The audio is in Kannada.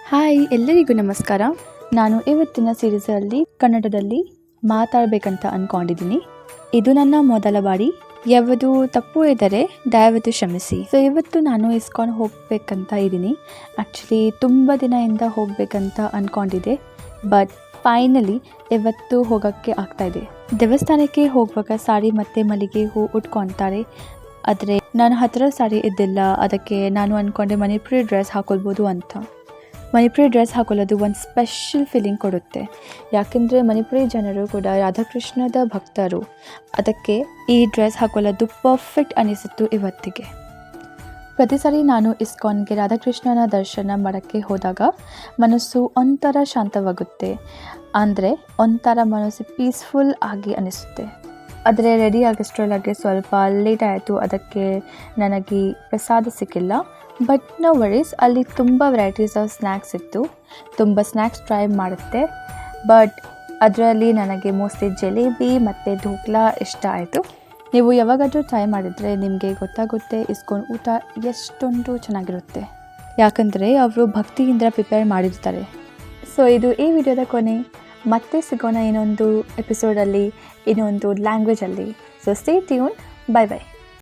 ಹಾಯ್ ಎಲ್ಲರಿಗೂ ನಮಸ್ಕಾರ. ನಾನು ಇವತ್ತಿನ ಸೀರೀಸಲ್ಲಿ ಕನ್ನಡದಲ್ಲಿ ಮಾತಾಡಬೇಕಂತ ಅಂದ್ಕೊಂಡಿದ್ದೀನಿ. ಇದು ನನ್ನ ಮೊದಲ ಬಾರಿ. ಯಾವುದು ತಪ್ಪು ಇದ್ದರೆ ದಯವಿಟ್ಟು ಕ್ಷಮಿಸಿ. ಸೊ ಇವತ್ತು ನಾನು ಇಸ್ಕಾನ್ ಹೋಗಬೇಕಂತ ಇದ್ದೀನಿ. ಆ್ಯಕ್ಚುಲಿ ತುಂಬ ದಿನದಿಂದ ಹೋಗಬೇಕಂತ ಅಂದ್ಕೊಂಡಿದ್ದೆ, ಬಟ್ ಫೈನಲಿ ಇವತ್ತು ಹೋಗೋಕ್ಕೆ ಆಗ್ತಾಯಿದೆ. ದೇವಸ್ಥಾನಕ್ಕೆ ಹೋಗುವಾಗ ಸಾರಿ ಮತ್ತು ಮಲ್ಲಿಗೆ ಹೂ ಉಟ್ಕೊತಾರೆ. ಆದರೆ ನನ್ನ ಹತ್ತಿರ ಸಾರಿ ಇದ್ದಿಲ್ಲ. ಅದಕ್ಕೆ ನಾನು ಅಂದ್ಕೊಂಡೆ ಮಣಿಪುರಿ ಡ್ರೆಸ್ ಹಾಕೊಳ್ಬೋದು ಅಂತ. ಮಣಿಪುರಿ ಡ್ರೆಸ್ ಹಾಕೊಳ್ಳೋದು ಒಂದು ಸ್ಪೆಷಲ್ ಫೀಲಿಂಗ್ ಕೊಡುತ್ತೆ. ಯಾಕೆಂದರೆ ಮಣಿಪುರಿ ಜನರು ಕೂಡ ರಾಧಾಕೃಷ್ಣದ ಭಕ್ತರು. ಅದಕ್ಕೆ ಈ ಡ್ರೆಸ್ ಹಾಕೊಳ್ಳೋದು ಪರ್ಫೆಕ್ಟ್ ಅನಿಸಿತ್ತು ಇವತ್ತಿಗೆ. ಪ್ರತಿ ಸರಿ ನಾನು ಇಸ್ಕಾನ್ಗೆ ರಾಧಾಕೃಷ್ಣನ ದರ್ಶನ ಮಾಡೋಕ್ಕೆ ಹೋದಾಗ ಮನಸ್ಸು ಒಂಥರ ಶಾಂತವಾಗುತ್ತೆ. ಅಂದರೆ ಒಂಥರ ಮನಸ್ಸು ಪೀಸ್ಫುಲ್ ಆಗಿ ಅನಿಸುತ್ತೆ. ಆದರೆ ರೆಡಿ ಆಗೋಷ್ಟರೊಳಗೆ ಸ್ವಲ್ಪ ಲೇಟ್ ಆಯಿತು. ಅದಕ್ಕೆ ನನಗೆ ಪ್ರಸಾದ ಸಿಕ್ಕಿಲ್ಲ. ಬಟ್ ನೋ ವರೀಸ್, ಅಲ್ಲಿ ತುಂಬ ವೆರೈಟೀಸ್ ಆಫ್ ಸ್ನ್ಯಾಕ್ಸ್ ಇತ್ತು. ತುಂಬ ಸ್ನ್ಯಾಕ್ಸ್ ಟ್ರೈ ಮಾಡುತ್ತೆ. ಬಟ್ ಅದರಲ್ಲಿ ನನಗೆ ಮೋಸ್ಟ್ಲಿ ಜಲೇಬಿ ಮತ್ತು ಢೋಕ್ಲಾ ಇಷ್ಟ ಆಯಿತು. ನೀವು ಯಾವಾಗಾದರೂ ಟ್ರೈ ಮಾಡಿದರೆ ನಿಮಗೆ ಗೊತ್ತಾಗುತ್ತೆ ಇಸ್ಕಾನ್ ಊಟ ಎಷ್ಟೊಂದು ಚೆನ್ನಾಗಿರುತ್ತೆ. ಯಾಕಂದರೆ ಅವರು ಭಕ್ತಿಯಿಂದ ಪ್ರಿಪೇರ್ ಮಾಡಿರ್ತಾರೆ. ಸೊ ಇದು ಈ ವಿಡಿಯೋದ ಕೊನೆ. ಮತ್ತೆ ಸಿಗೋಣ ಇನ್ನೊಂದು ಎಪಿಸೋಡಲ್ಲಿ, ಇನ್ನೊಂದು ಲ್ಯಾಂಗ್ವೇಜಲ್ಲಿ. So stay tune. Bye by.